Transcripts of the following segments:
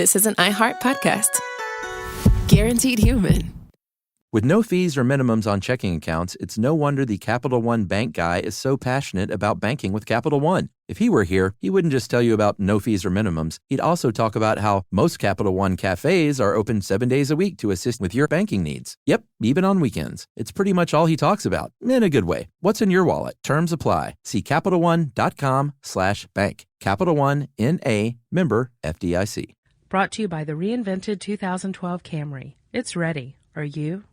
this is an iHeart podcast. Guaranteed human. With no fees or minimums on checking accounts, it's no wonder the Capital One bank guy is so passionate about banking with Capital One. If he were here, he wouldn't just tell you about no fees or minimums. He'd also talk about how most Capital One cafes are open 7 days a week to assist with your banking needs. Yep, even on weekends. It's pretty much all he talks about, in a good way. What's in your wallet? Terms apply. See CapitalOne.com/bank. Capital One, N.A., member FDIC. Brought to you by the reinvented 2012 Camry. It's ready. Are you?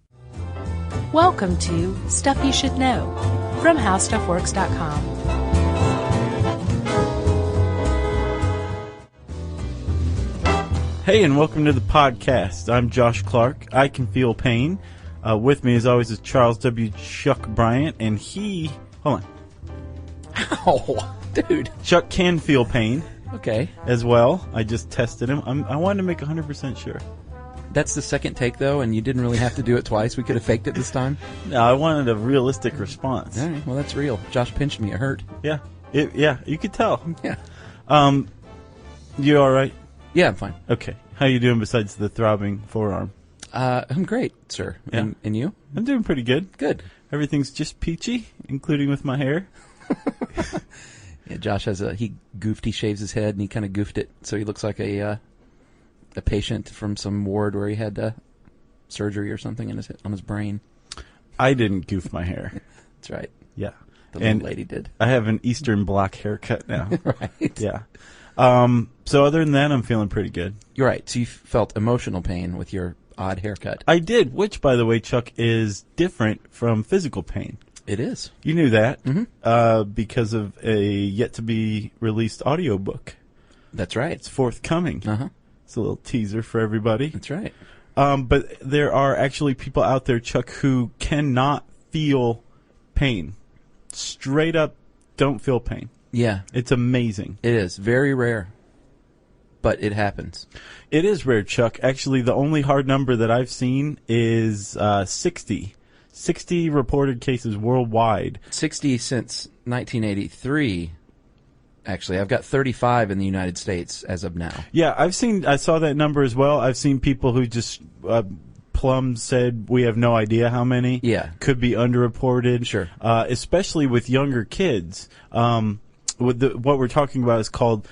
Welcome to Stuff You Should Know from HowStuffWorks.com. Hey, and welcome to the podcast. I'm Josh Clark. I can feel pain. With me, as always, is Charles W. Chuck Bryant, and he... Hold on. Ow, dude. Chuck can feel pain. Okay. As well. I just tested him. I wanted to make 100% sure. That's the second take, though, and you didn't really have to do it twice. We could have faked it this time. No, I wanted a realistic response. All right, well, that's real. Josh pinched me. It hurt. Yeah. You could tell. Yeah. You all right? Yeah, I'm fine. Okay. How you doing besides the throbbing forearm? I'm great, sir. Yeah. And you? I'm doing pretty good. Good. Everything's just peachy, including with my hair. Yeah, Josh has he shaves his head, and he kind of goofed it, so he looks like a patient from some ward where he had surgery or something on his brain. I didn't goof my hair. That's right. Yeah. The little lady did. I have an Eastern Bloc haircut now. Right. Yeah. So other than that, I'm feeling pretty good. You're right. So you felt emotional pain with your odd haircut. I did, which, by the way, Chuck, is different from physical pain. It is. You knew that. Mm-hmm. Because of a yet-to-be-released audiobook. That's right. It's forthcoming. Uh-huh. It's a little teaser for everybody. That's right. But there are actually people out there, Chuck, who cannot feel pain. Straight up don't feel pain. Yeah. It's amazing. It is. Very rare. But it happens. It is rare, Chuck. Actually, the only hard number that I've seen is 60. 60 reported cases worldwide. 60 since 1983. Actually, I've got 35 in the United States as of now. Yeah, I saw that number as well. I've seen people who just plumb said we have no idea how many. Yeah. Could be underreported. Sure. Especially with younger kids. What we're talking about is called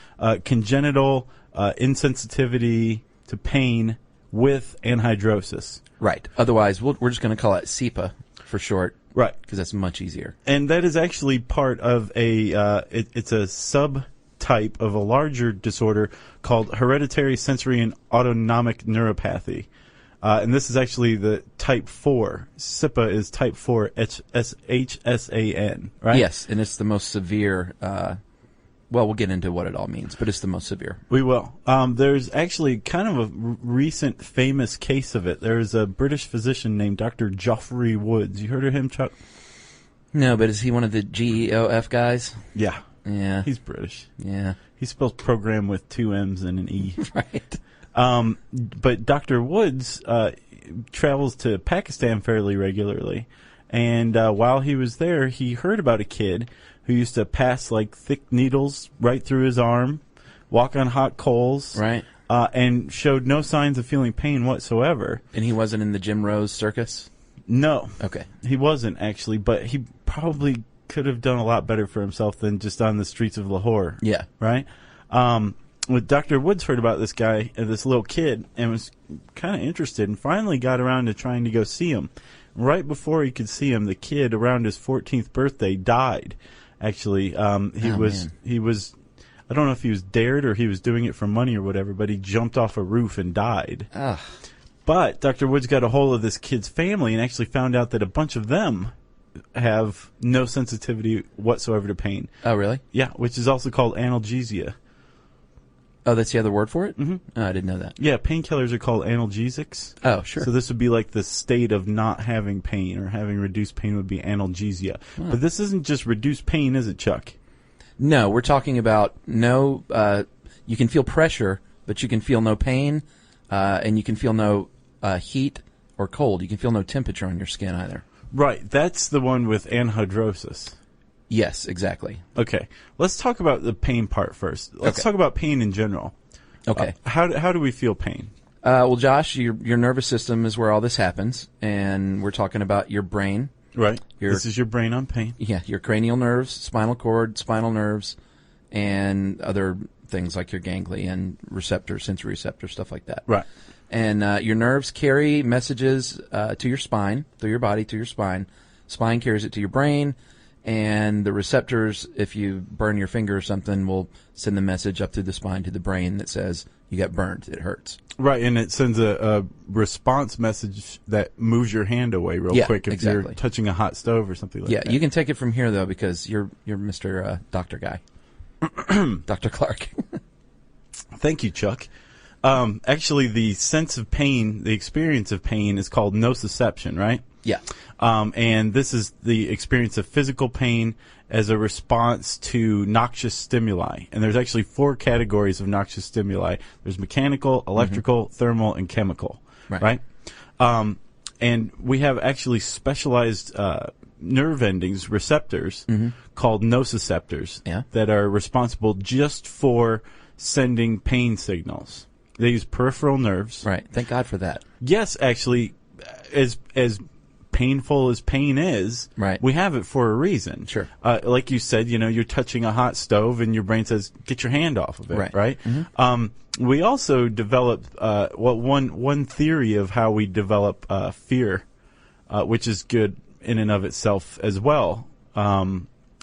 congenital insensitivity to pain with anhidrosis. Right. Otherwise, we're just going to call it SEPA for short. Right. Because that's much easier. And that is actually part of it's a subtype of a larger disorder called hereditary sensory and autonomic neuropathy. And this is actually the type 4. SIPA is type 4 HSAN, right? Yes, and it's the most severe. Well, we'll get into what it all means, but it's the most severe. We will. There's actually kind of a recent famous case of it. There's a British physician named Dr. Geoffrey Woods. You heard of him, Chuck? No, but is he one of the GEOF guys? Yeah. Yeah. He's British. Yeah. He spells program with 2 M's and an E. Right. But Dr. Woods travels to Pakistan fairly regularly. And while he was there, he heard about a kid who used to pass like thick needles right through his arm, walk on hot coals, right, and showed no signs of feeling pain whatsoever. And he wasn't in the Jim Rose circus? No. Okay. He wasn't, actually, but he probably could have done a lot better for himself than just on the streets of Lahore. Yeah. Right? With Dr. Woods heard about this guy, this little kid, and was kind of interested, and finally got around to trying to go see him. Right before he could see him, the kid, around his 14th birthday, died. Actually, he was, I don't know if he was dared or he was doing it for money or whatever, but he jumped off a roof and died. Ugh. But Dr. Woods got a hold of this kid's family and actually found out that a bunch of them have no sensitivity whatsoever to pain. Oh, really? Yeah, which is also called analgesia. Oh, that's the other word for it? Mm-hmm. Oh, I didn't know that. Yeah, painkillers are called analgesics. Oh, sure. So this would be like the state of not having pain, or having reduced pain would be analgesia. Oh. But this isn't just reduced pain, is it, Chuck? No, we're talking about you can feel pressure, but you can feel no pain, and you can feel no heat or cold. You can feel no temperature on your skin either. Right, that's the one with anhidrosis. Yes, exactly. Okay, let's talk about the pain part first. Let's talk about pain in general. Okay. How do we feel pain? Well, Josh, your nervous system is where all this happens, and we're talking about your brain. Right. This is your brain on pain. Yeah, your cranial nerves, spinal cord, spinal nerves, and other things like your ganglia and receptors, sensory receptors, stuff like that. Right. And your nerves carry messages to your spine, through your body to your spine. Spine carries it to your brain, and the receptors, if you burn your finger or something, will send the message up through the spine to the brain that says you got burned, it hurts. Right, and it sends a response message that moves your hand away real quick if you're touching a hot stove or something like that. Yeah, you can take it from here, though, because you're Mr. Doctor Guy. Dr. Clark. Thank you, Chuck. Actually, the sense of pain, the experience of pain is called nociception, right? Yeah. And this is the experience of physical pain as a response to noxious stimuli. And there's actually 4 categories of noxious stimuli. There's mechanical, electrical, thermal, and chemical, right? And we have actually specialized nerve endings, receptors, called nociceptors that are responsible just for sending pain signals. They use peripheral nerves. Right. Thank God for that. Yes, actually, as painful as pain is, we have it for a reason. Sure. Like you said, you're touching a hot stove and your brain says, get your hand off of it, right? We also develop, one theory of how we develop fear, which is good in and of itself as well,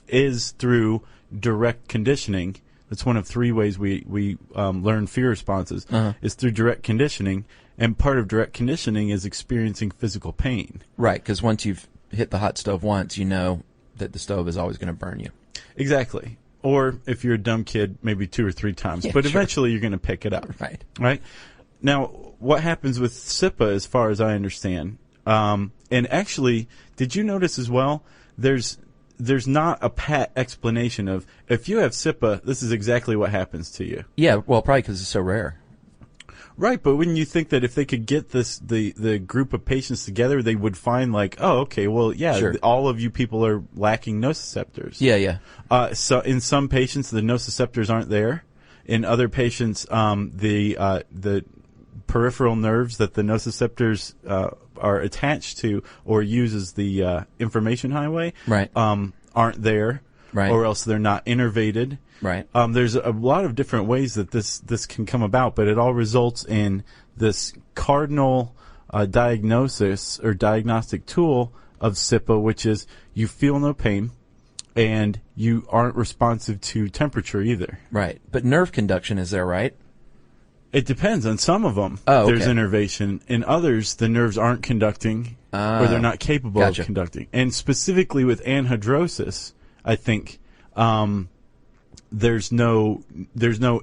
is through direct conditioning. That's one of 3 ways we learn fear responses, is through direct conditioning. And part of direct conditioning is experiencing physical pain. Right, because once you've hit the hot stove once, you know that the stove is always going to burn you. Exactly. Or if you're a dumb kid, maybe 2 or 3 times. But eventually you're going to pick it up. Right? Now, what happens with SIPA, as far as I understand, and actually, did you notice as well, there's not a pat explanation of, if you have SIPA, this is exactly what happens to you. Yeah, well, probably because it's so rare. Right, but wouldn't you think that if they could get the group of patients together, they would find like, oh, okay, well, yeah, all of you people are lacking nociceptors. Yeah. So in some patients, the nociceptors aren't there. In other patients, the peripheral nerves that the nociceptors are attached to or use as the information highway aren't there, or else they're not innervated. Right. There's a lot of different ways that this can come about, but it all results in this cardinal diagnosis or diagnostic tool of SIPA, which is you feel no pain and you aren't responsive to temperature either. Right. But nerve conduction is there, right? It depends. On some of them, there's innervation. In others, the nerves aren't conducting or they're not capable of conducting. And specifically with anhidrosis, I think there's no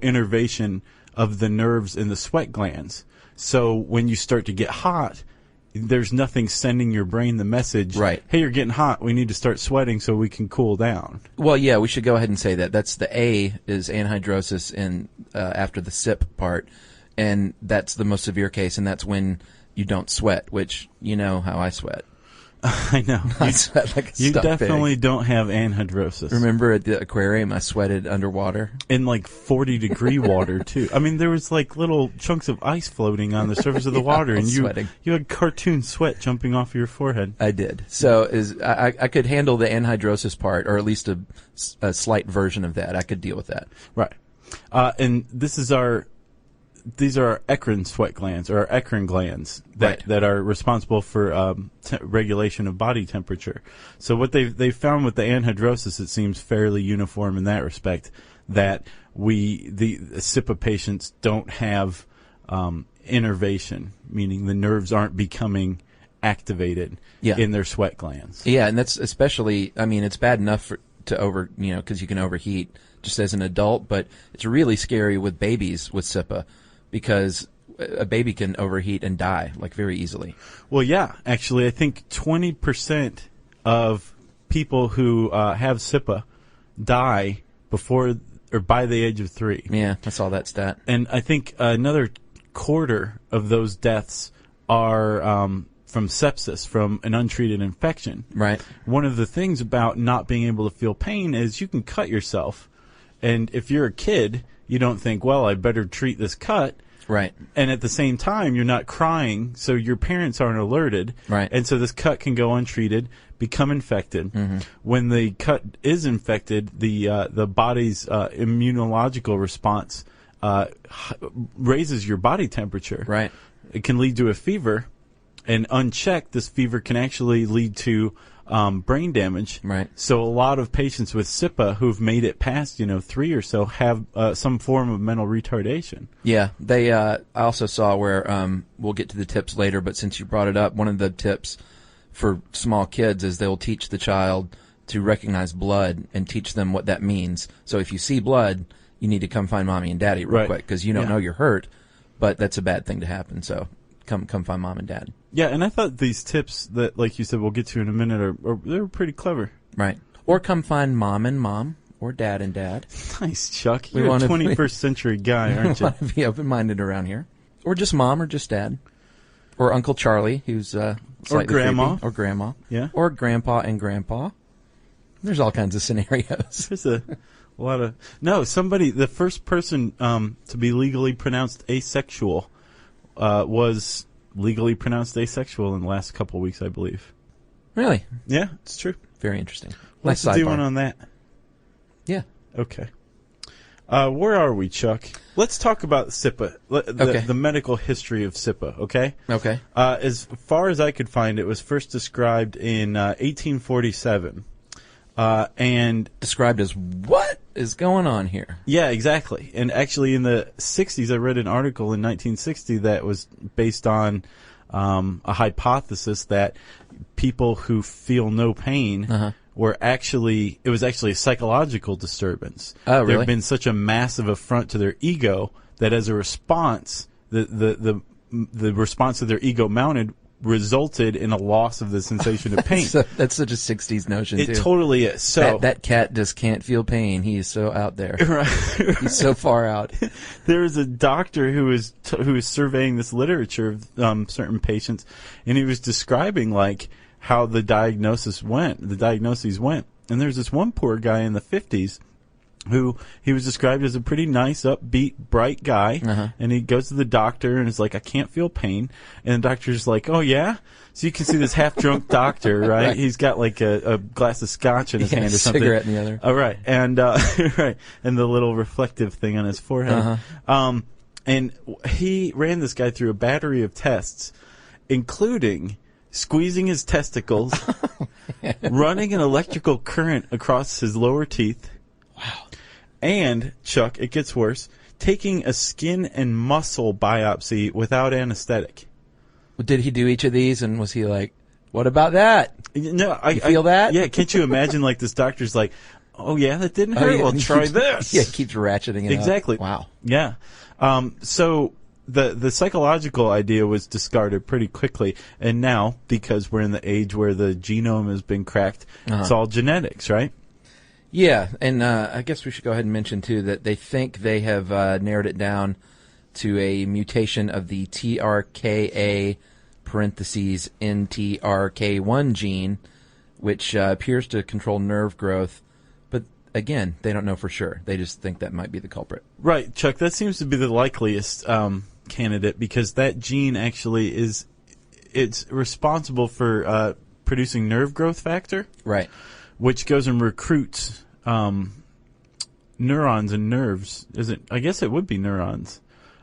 innervation of the nerves in the sweat glands. So when you start to get hot, there's nothing sending your brain the message, hey, you're getting hot, we need to start sweating so we can cool down. Well, yeah, we should go ahead and say that. That's the A is anhidrosis in after the SIP part, and that's the most severe case, and that's when you don't sweat, which you know how I sweat. I know. I sweat like a You stuck definitely pig. don't have anhidrosis. Remember at the aquarium, I sweated underwater? In like 40-degree water, too. I mean, there was like little chunks of ice floating on the surface of the water, and you had cartoon sweat jumping off your forehead. I did. So I could handle the anhidrosis part, or at least a slight version of that. I could deal with that. Right. And these are our eccrine sweat glands, or our eccrine glands that are responsible for regulation of body temperature. So what they found with the anhidrosis, it seems fairly uniform in that respect, that the SIPA patients don't have innervation, meaning the nerves aren't becoming activated in their sweat glands. Yeah, and that's especially, I mean, it's bad enough because you can overheat just as an adult, but it's really scary with babies with SIPA, because a baby can overheat and die like very easily. Well, yeah, actually, I think 20% of people who have SIPA die before or by the age of 3. Yeah, I saw that stat. And I think another quarter of those deaths are from sepsis, from an untreated infection. Right. One of the things about not being able to feel pain is you can cut yourself, and if you're a kid, you don't think, well, I better treat this cut. Right. And at the same time, you're not crying, so your parents aren't alerted. Right. And so this cut can go untreated, become infected. Mm-hmm. When the cut is infected, the body's immunological response raises your body temperature. Right. It can lead to a fever, and unchecked, this fever can actually lead to brain damage. Right. So a lot of patients with SIPA who've made it past 3 or so have some form of mental retardation. Yeah, they. I also saw where we'll get to the tips later, but since you brought it up, one of the tips for small kids is they'll teach the child to recognize blood and teach them what that means. So if you see blood, you need to come find mommy and daddy real quick because you don't know you're hurt, but that's a bad thing to happen. So come find mom and dad. Yeah, and I thought these tips that, like you said, we'll get to in a minute, they were pretty clever. Right. Or come find mom and mom, or dad and dad. Nice, Chuck. You're a 21st century guy, aren't you? We want to be open-minded around here. Or just mom or just dad. Or Uncle Charlie, who's slightly or grandma. creepy. Or grandma. Yeah. Or grandpa and grandpa. There's all kinds of scenarios. There's a lot of... No, the first person to be legally pronounced asexual was... legally pronounced asexual in the last couple of weeks, I believe. Really? Yeah, it's true. Very interesting. What's Nice the sidebar. doing on that? Yeah. Okay. Where are we, Chuck? Let's talk about SIPA, the medical history of SIPA, okay? Okay. As far as I could find, it was first described in 1847. And described as what is going on here? Yeah, exactly. And actually in the 60s, I read an article in 1960 that was based on a hypothesis that people who feel no pain it was actually a psychological disturbance. Oh, really? There had been such a massive affront to their ego that as a response, the response that their ego mounted resulted in a loss of the sensation of pain. That's such a 60s notion, too. It totally is. So that cat just can't feel pain. He is so out there. Right. He's so far out. There was a doctor who was surveying this literature of certain patients, and he was describing how the diagnoses went. And there's this one poor guy in the 50s who he was described as a pretty nice, upbeat, bright guy. And he goes to the doctor and is like, I can't feel pain. And the doctor's like, oh, yeah? So you can see this half-drunk doctor, right? Right. He's got a glass of scotch in his hand or something. A cigarette in the other. Oh, right. And, right. And the little reflective thing on his forehead. And he ran this guy through a battery of tests, including squeezing his testicles, running an electrical current across his lower teeth. Wow. And, Chuck, it gets worse, taking a skin and muscle biopsy without anesthetic. Did he do each of these, and was he like, what about that? No, you feel that? Yeah, can't you imagine, this doctor's like, oh, yeah, that didn't hurt? Yeah, well, try this. Yeah, keeps ratcheting it Exactly. up. Wow. Yeah. So the psychological idea was discarded pretty quickly, and now, because we're in the age where the genome has been cracked, it's all genetics, right? Yeah, and I guess we should go ahead and mention, too, that they think they have narrowed it down to a mutation of the TRKA parentheses NTRK1 gene, which appears to control nerve growth. But, again, they don't know for sure. They just think that might be the culprit. Right, Chuck. That seems to be the likeliest candidate because that gene actually it's responsible for producing nerve growth factor. Right. Which goes and recruits neurons and nerves. I guess it would be neurons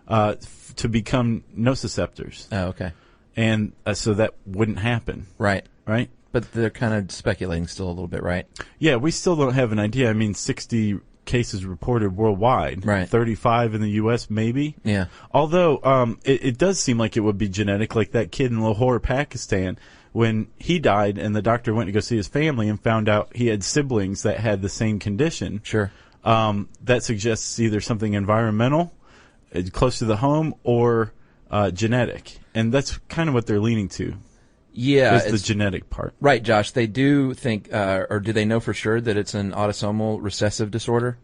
to become nociceptors. Oh, okay. And so that wouldn't happen. Right. Right? But they're kind of speculating still a little bit, right? Yeah, we still don't have an idea. I mean, 60 cases reported worldwide. Right. 35 in the U.S., maybe. Yeah. Although it does seem like it would be genetic, like that kid in Lahore, Pakistan, when he died and the doctor went to go see his family and found out he had siblings that had the same condition. Sure. That suggests either something environmental, close to the home, or genetic. And that's kind of what they're leaning to. Yeah. Is the genetic part. Right, Josh. They do think, or do they know for sure that it's an autosomal recessive disorder?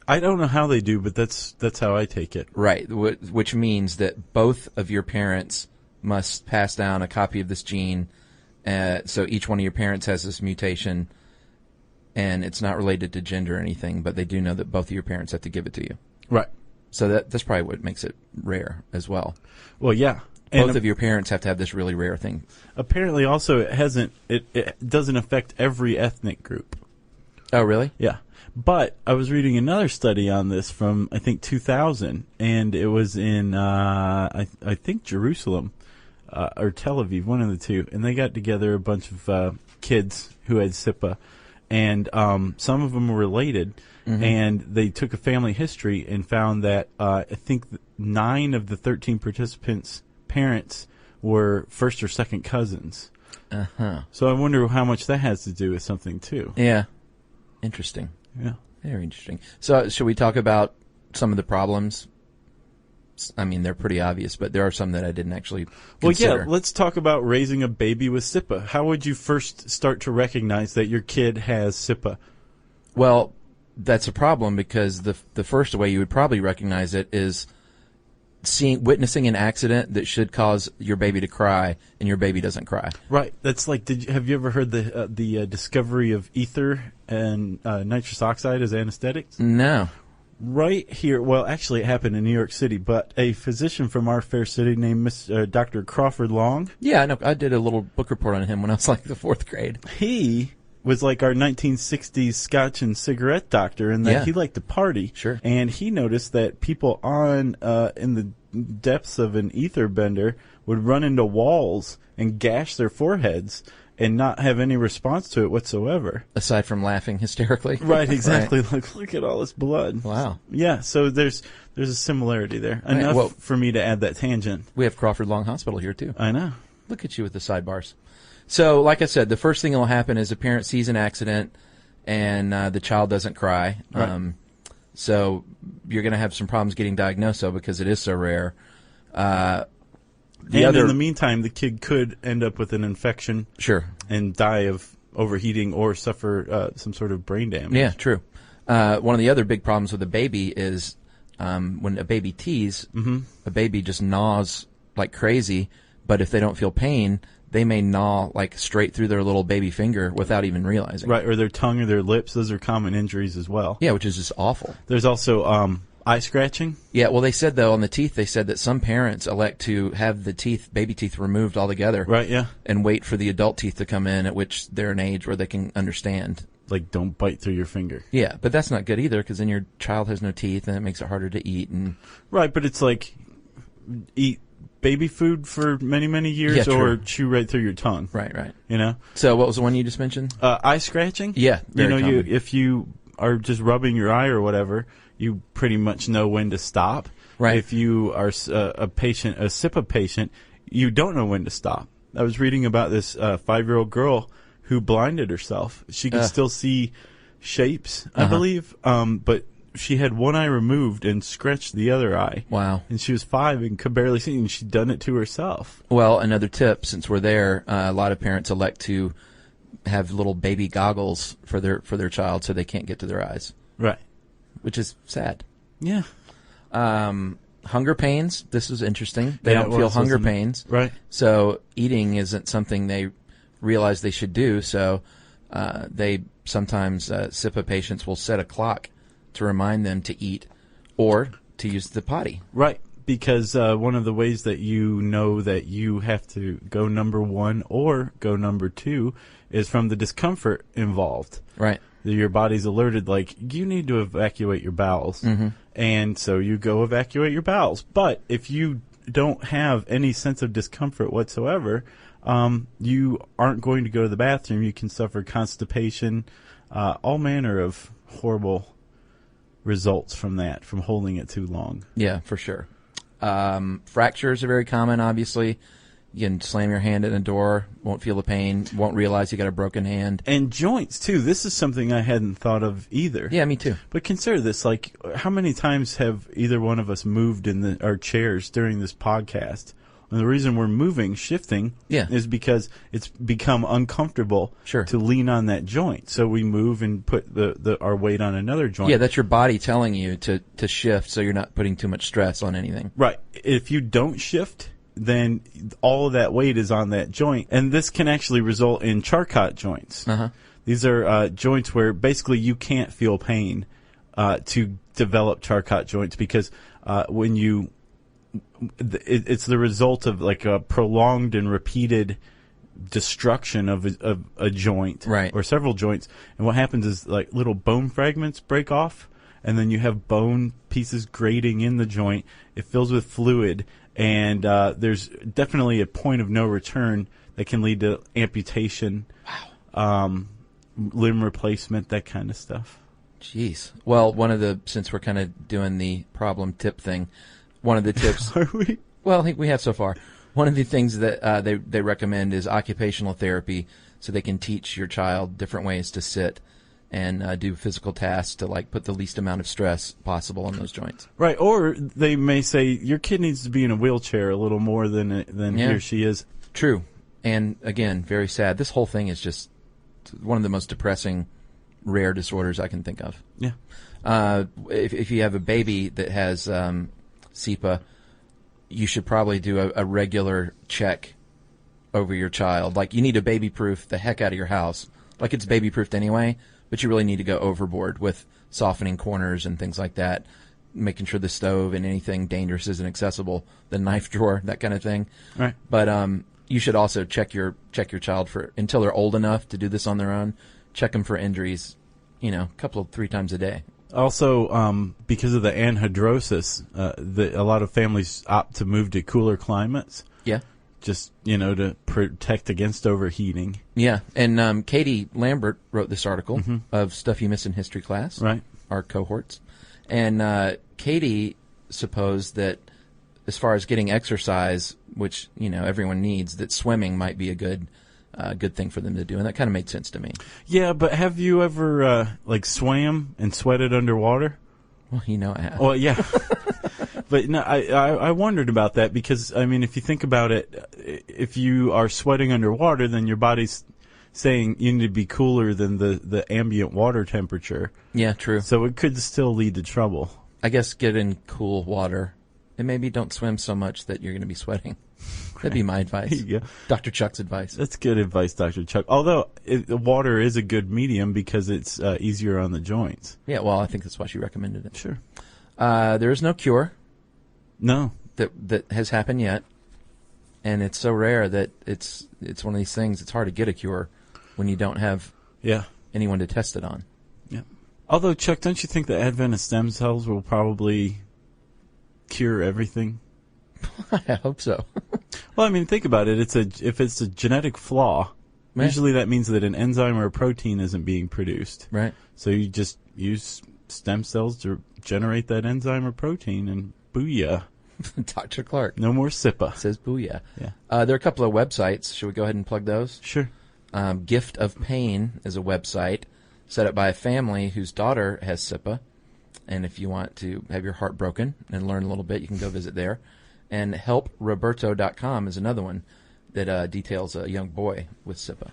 I don't know how they do, but that's how I take it. Right, which means that both of your parents must pass down a copy of this gene. So each one of your parents has this mutation, and it's not related to gender or anything, but they do know that both of your parents have to give it to you. Right. So that's probably what makes it rare as well. Well, yeah. Both of your parents have to have this really rare thing. Apparently, also, it doesn't affect every ethnic group. Oh, really? Yeah. But I was reading another study on this from, I think, 2000, and it was in, I think, Jerusalem or Tel Aviv, one of the two, and they got together a bunch of kids who had SIPA, and some of them were related, and they took a family history and found that I think 9 of the 13 participants' parents were first or second cousins. So I wonder how much that has to do with something, too. Yeah. Interesting. Yeah. Very interesting. So should we talk about some of the problems? I mean, they're pretty obvious, but there are some that I didn't actually consider. Well, yeah, let's talk about raising a baby with SIPA. How would you first start to recognize that your kid has SIPA? Well, that's a problem because the first way you would probably recognize it is witnessing an accident that should cause your baby to cry, and your baby doesn't cry. Right. That's like, have you ever heard the discovery of ether and nitrous oxide as anesthetics? No. Right here, well, actually it happened in New York City, but a physician from our fair city named Dr. Crawford Long. Yeah, I know. I did a little book report on him when I was like the 4th grade. He was like our 1960s scotch and cigarette doctor, and that he liked to party. Sure. And he noticed that people in the depths of an ether bender would run into walls and gash their foreheads and not have any response to it whatsoever. Aside from laughing hysterically. Right, exactly. Right. Like, look at all this blood. Wow. Yeah, so there's a similarity there. Enough for me to add that tangent. We have Crawford Long Hospital here, too. I know. Look at you with the sidebars. So, like I said, the first thing that will happen is a parent sees an accident and the child doesn't cry. Right. So you're going to have some problems getting diagnosed, though, because it is so rare. In the meantime, the kid could end up with an infection. Sure. And die of overheating or suffer some sort of brain damage. Yeah, true. One of the other big problems with a baby is when a baby tees, a baby just gnaws like crazy, but if they don't feel pain, they may gnaw like straight through their little baby finger without even realizing. Right, or their tongue or their lips. Those are common injuries as well. Yeah, which is just awful. There's also eye scratching. Yeah, well, they said, though, on the teeth, they said that some parents elect to have the baby teeth removed altogether. Right, yeah. And wait for the adult teeth to come in, at which they're an age where they can understand. Like, don't bite through your finger. Yeah, but that's not good either, because then your child has no teeth, and it makes it harder to eat. Right, but it's like, eat baby food for many, many years, or chew right through your tongue. Right. You know? So what was the one you just mentioned? Eye scratching? Yeah, very common. If you are just rubbing your eye or whatever, you pretty much know when to stop. Right. If you are a SIPA patient, you don't know when to stop. I was reading about this 5-year-old girl who blinded herself. She could still see shapes, I believe, but she had one eye removed and scratched the other eye. Wow. And she was 5 and could barely see, and she'd done it to herself. Well, another tip, since we're there, a lot of parents elect to have little baby goggles for their child so they can't get to their eyes. Right. Which is sad. Yeah. Hunger pains. This is interesting. They don't feel hunger pains. Right. So eating isn't something they realize they should do. So they sometimes SIPA patients will set a clock to remind them to eat or to use the potty. Right. Because one of the ways that you know that you have to go number 1 or go number 2 is from the discomfort involved. Right. Your body's alerted, like, you need to evacuate your bowels. And so you go evacuate your bowels. But if you don't have any sense of discomfort whatsoever, you aren't going to go to the bathroom. You can suffer constipation, all manner of horrible results from that, from holding it too long. Yeah, for sure. Fractures are very common, obviously. You can slam your hand in a door, won't feel the pain, won't realize you got a broken hand. And joints, too. This is something I hadn't thought of either. Yeah, me too. But consider this, like, how many times have either one of us moved in our chairs during this podcast? And the reason we're moving, shifting, is because it's become uncomfortable to lean on that joint. So we move and put our weight on another joint. Yeah, that's your body telling you to shift so you're not putting too much stress on anything. Right. If you don't shift, then all of that weight is on that joint. And this can actually result in Charcot joints. These are joints where basically you can't feel pain to develop Charcot joints because when you it's the result of like a prolonged and repeated destruction of a joint, right, or several joints, and what happens is like little bone fragments break off, and then you have bone pieces grating in the joint. It fills with fluid, and there's definitely a point of no return that can lead to amputation, limb replacement, that kind of stuff. Jeez. Well, since we're kind of doing the problem tip thing, one of the tips. Are we? Well, I think we have so far. One of the things that they recommend is occupational therapy, so they can teach your child different ways to sit and do physical tasks to like put the least amount of stress possible on those joints. Right. Or they may say your kid needs to be in a wheelchair a little more than he or she is. True. And again, very sad. This whole thing is just one of the most depressing, rare disorders I can think of. Yeah. If you have a baby that has SEPA, you should probably do a regular check over your child. Like, you need to baby-proof the heck out of your house. Like, it's baby-proofed anyway, but you really need to go overboard with softening corners and things like that, making sure the stove and anything dangerous isn't accessible, the knife drawer, that kind of thing. Right. But you should also check your child for, until they're old enough to do this on their own, check them for injuries, a couple, 3 times a day. Also, because of the anhydrosis, a lot of families opt to move to cooler climates. Yeah. Just, to protect against overheating. Yeah. And Katie Lambert wrote this article of Stuff You Miss in History Class. Right. Our cohorts. And Katie supposed that as far as getting exercise, which, everyone needs, that swimming might be a good thing for them to do, and that kind of made sense to me. Yeah, but have you ever swam and sweated underwater? Well, I have. Well, yeah. But no, I wondered about that because if you think about it, if you are sweating underwater, then your body's saying you need to be cooler than the ambient water temperature. Yeah, true. So it could still lead to trouble. I guess get in cool water, and maybe don't swim so much that you're going to be sweating. That'd be my advice. There you go. Dr. Chuck's advice. That's good advice, Dr. Chuck. Although water is a good medium because it's easier on the joints. Yeah, well, I think that's why she recommended it. Sure. There is no cure. No. That has happened yet. And it's so rare that it's one of these things, it's hard to get a cure when you don't have anyone to test it on. Yeah. Although, Chuck, don't you think the advent of stem cells will probably cure everything? I hope so. Well, think about it. If it's a genetic flaw, usually that means that an enzyme or a protein isn't being produced. Right. So you just use stem cells to generate that enzyme or protein, and booyah. Dr. Clark. No more SIPA. Says booyah. Yeah. There are a couple of websites. Should we go ahead and plug those? Sure. Gift of Pain is a website set up by a family whose daughter has SIPA. And if you want to have your heart broken and learn a little bit, you can go visit there. And helproberto.com is another one that details a young boy with SIPA.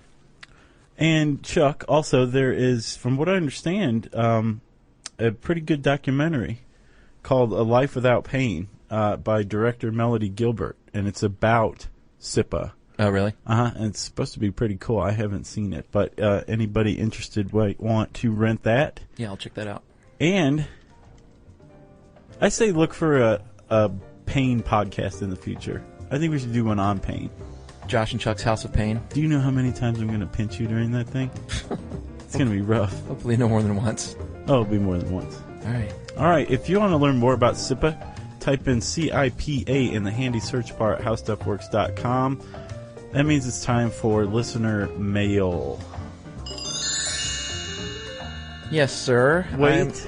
And, Chuck, also there is, from what I understand, a pretty good documentary called A Life Without Pain by director Melody Gilbert. And it's about SIPA. Oh, really? And it's supposed to be pretty cool. I haven't seen it. But anybody interested might want to rent that. Yeah, I'll check that out. And I say look for a pain podcast in the future. I think we should do one on pain. Josh and Chuck's House of Pain. Do you know how many times I'm going to pinch you during that thing? It's going to be rough. Hopefully no more than once. Oh, it'll be more than once. All right. If you want to learn more about SIPA, type in CIPA in the handy search bar at howstuffworks.com. That means it's time for listener mail. Yes, sir. Wait.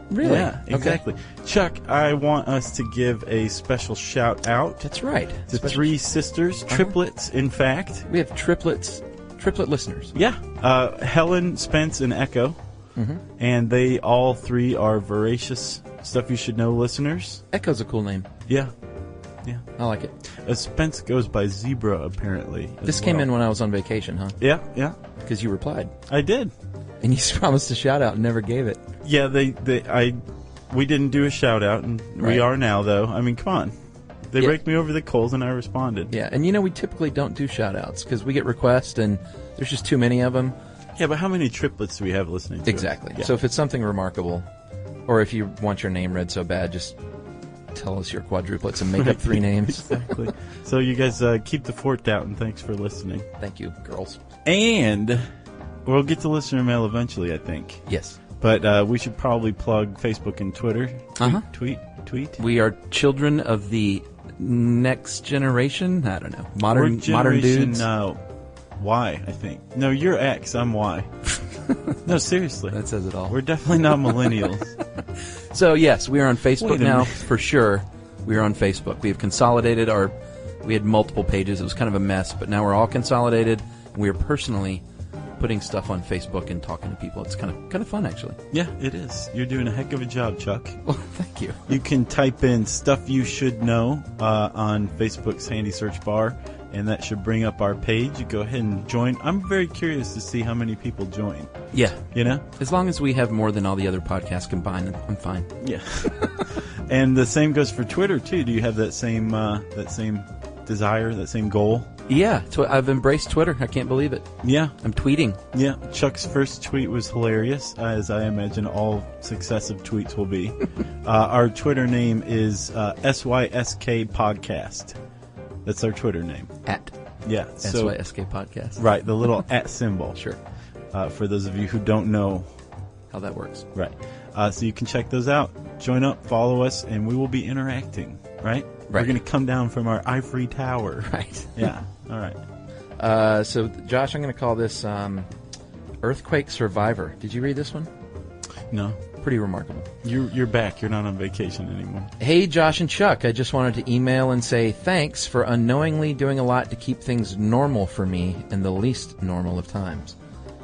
Really? Yeah, exactly. Okay. Chuck, I want us to give a special shout out. That's right. To 3 sisters, triplets, in fact. We have triplet listeners. Yeah. Helen, Spence, and Echo. Mm-hmm. And they all 3 are voracious Stuff You Should Know listeners. Echo's a cool name. Yeah. Yeah. I like it. Spence goes by Zebra, apparently. This came in when I was on vacation, huh? Yeah, yeah. Because you replied. I did. And you promised a shout out and never gave it. Yeah, we didn't do a shout out, and we are now, though. Come on. They raked me over the coals, and I responded. Yeah, and we typically don't do shout outs because we get requests, and there's just too many of them. Yeah, but how many triplets do we have listening to Exactly. us? Yeah. So if it's something remarkable, or if you want your name read so bad, just tell us your quadruplets and make up 3 names. Exactly. So you guys keep the fort down, and thanks for listening. Thank you, girls. And we'll get to listener mail eventually, I think. Yes. But we should probably plug Facebook and Twitter. Tweet. We are children of the next generation. I don't know. Modern dudes. No. Y, I think. No, you're X. I'm Y. No, seriously. That says it all. We're definitely not millennials. So, yes, we are on Facebook Wait a now, minute. for sure. We are on Facebook. We have consolidated we had multiple pages. It was kind of a mess, but now we're all consolidated. We are personally putting stuff on Facebook and talking to people. It's kind of fun, actually. Yeah, it is. You're doing a heck of a job, Chuck. Well, thank you. You can type in Stuff You Should Know on Facebook's handy search bar, and that should bring up our page. You go ahead and join. I'm very curious to see how many people join. Yeah. You know? As long as we have more than all the other podcasts combined, I'm fine. Yeah. And the same goes for Twitter, too. Do you have that same desire, that same goal? Yeah, I've embraced Twitter. I can't believe it. Yeah. I'm tweeting. Yeah. Chuck's first tweet was hilarious, as I imagine all successive tweets will be. Our Twitter name is SYSK Podcast. That's our Twitter name. Yeah. So, SYSK Podcast. right, the little @ symbol. Sure. For those of you who don't know. How that works. Right. So you can check those out. Join up, follow us, and we will be interacting, right? We're going to come down from our ivory tower. Right. Yeah. All right. So, Josh, I'm going to call this Earthquake Survivor. Did you read this one? No. Pretty remarkable. You're back. You're not on vacation anymore. Hey, Josh and Chuck, I just wanted to email and say thanks for unknowingly doing a lot to keep things normal for me in the least normal of times.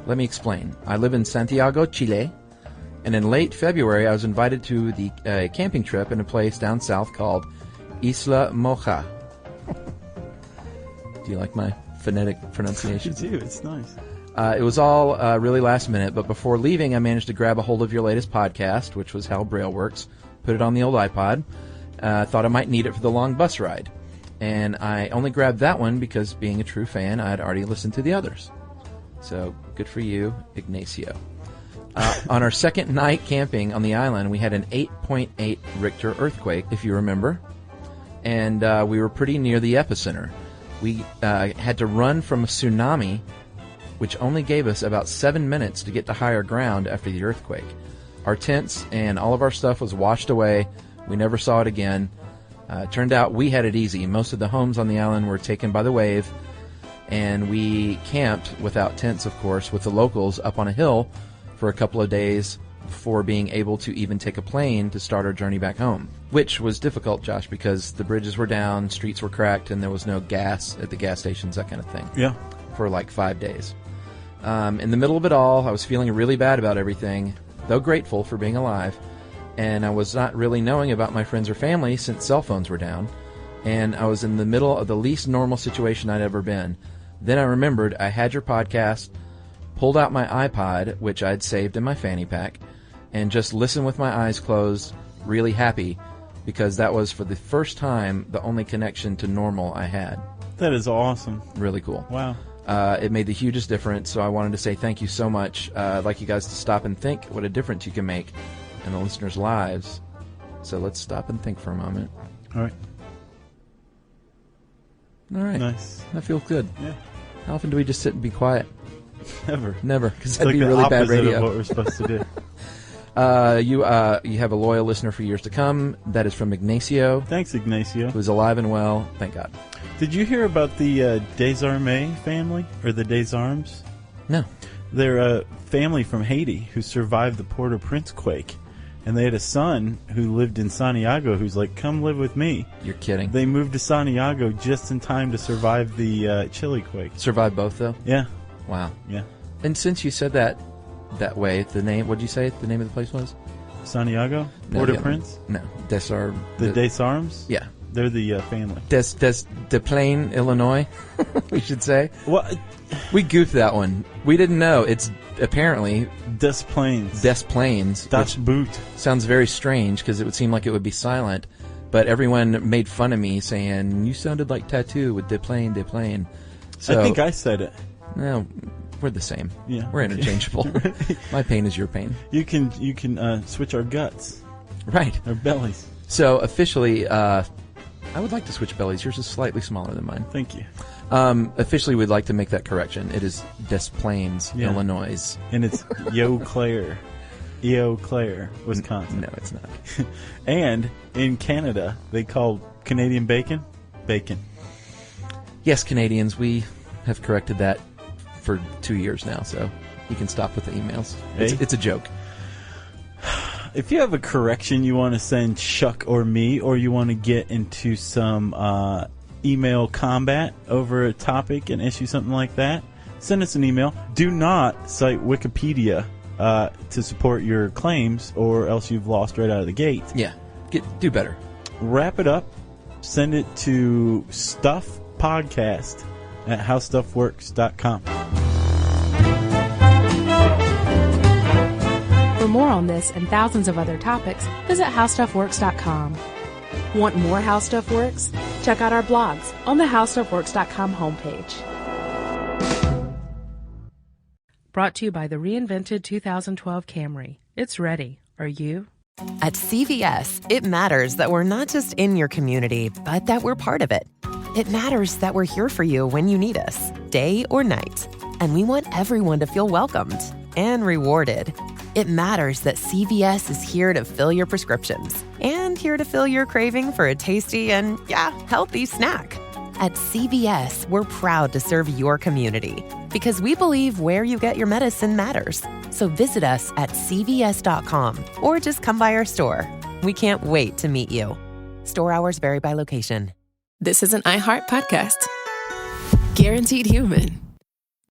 Let me explain. I live in Santiago, Chile, and in late February I was invited to the camping trip in a place down south called Isla Moja. Do you like my phonetic pronunciation? I do. It's nice. It was all really last minute, but before leaving, I managed to grab a hold of your latest podcast, which was How Braille Works, put it on the old iPod, thought I might need it for the long bus ride. And I only grabbed that one because, being a true fan, I had already listened to the others. So, good for you, Ignacio. On our second night camping on the island, we had an 8.8 Richter earthquake, if you remember. And we were pretty near the epicenter. We had to run from a tsunami, which only gave us about 7 minutes to get to higher ground after the earthquake. Our tents and all of our stuff was washed away. We never saw it again. Turned out we had it easy. Most of the homes on the island were taken by the wave, and we camped without tents, of course, with the locals up on a hill for a couple of days before being able to even take a plane to start our journey back home, which was difficult, Josh, because the bridges were down, streets were cracked, and there was no gas at the gas stations, that kind of thing. Yeah. For like 5 days. In the middle of it all, I was feeling really bad about everything, though grateful for being alive, and I was not really knowing about my friends or family since cell phones were down, and I was in the middle of the least normal situation I'd ever been. Then I remembered I had your podcast, pulled out my iPod, which I'd saved in my fanny pack, and just listened with my eyes closed, really happy, because that was, for the first time, the only connection to normal I had. That is awesome. Really cool. Wow. It made the hugest difference, so I wanted to say thank you so much. I'd like you guys to stop and think what a difference you can make in the listeners' lives. So let's stop and think for a moment. All right. All right. Nice. That feels good. Yeah. How often do we just sit and be quiet? Never. Because It's that'd like be the really bad opposite radio. of what we're supposed to do. You have a loyal listener for years to come. That is from Ignacio, Thanks, Ignacio. who's alive and well. Thank God. Did you hear about the Desarmes family, or the Desarmes? No. They're a family from Haiti who survived the Port-au-Prince quake. And they had a son who lived in Santiago who's like, come live with me. You're kidding. They moved to Santiago just in time to survive the Chile quake. Survived both, though? Yeah. Wow. Yeah. And since you said that way, the name, what did you say the name of the place was? Santiago? No, Port-au-Prince? No. Desarmes. The Desarmes? Yeah. They're the family. Des Plaines, Illinois, we should say. Well, We goofed that one. We didn't know. It's apparently Des Plaines. Des Plaines, Das which Boot. sounds very strange because it would seem like it would be silent. But everyone made fun of me saying, you sounded like Tattoo with Des Plaines, Des Plaines. So, I think I said it. No, We're the same. Yeah, we're interchangeable. My pain is your pain. You can switch our guts, right? Our bellies. So officially, I would like to switch bellies. Yours is slightly smaller than mine. Thank you. Officially, we'd like to make that correction. It is Des Plaines, Illinois, and it's Eau Claire, Wisconsin. No, it's not. And in Canada, they call Canadian bacon. Yes, Canadians, we have corrected that for 2 years now, so you can stop with the emails. It's a joke. If you have a correction you want to send Chuck or me, or you want to get into some email combat over a topic and issue something like that, send us an email. Do not cite Wikipedia to support your claims, or else you've lost right out of the gate. Yeah, do better. Wrap it up. Send it to stuffpodcast@howstuffworks.com. For more on this and thousands of other topics, visit howstuffworks.com. Want more How Stuff Works? Check out our blogs on the howstuffworks.com homepage. Brought to you by the reinvented 2012 Camry. It's ready. Are you? At CVS, it matters that we're not just in your community, but that we're part of it. It matters that we're here for you when you need us, day or night. And we want everyone to feel welcomed and rewarded. It matters that CVS is here to fill your prescriptions and here to fill your craving for a tasty and, healthy snack. At CVS, we're proud to serve your community because we believe where you get your medicine matters. So visit us at cvs.com or just come by our store. We can't wait to meet you. Store hours vary by location. This is an iHeart podcast. Guaranteed Human.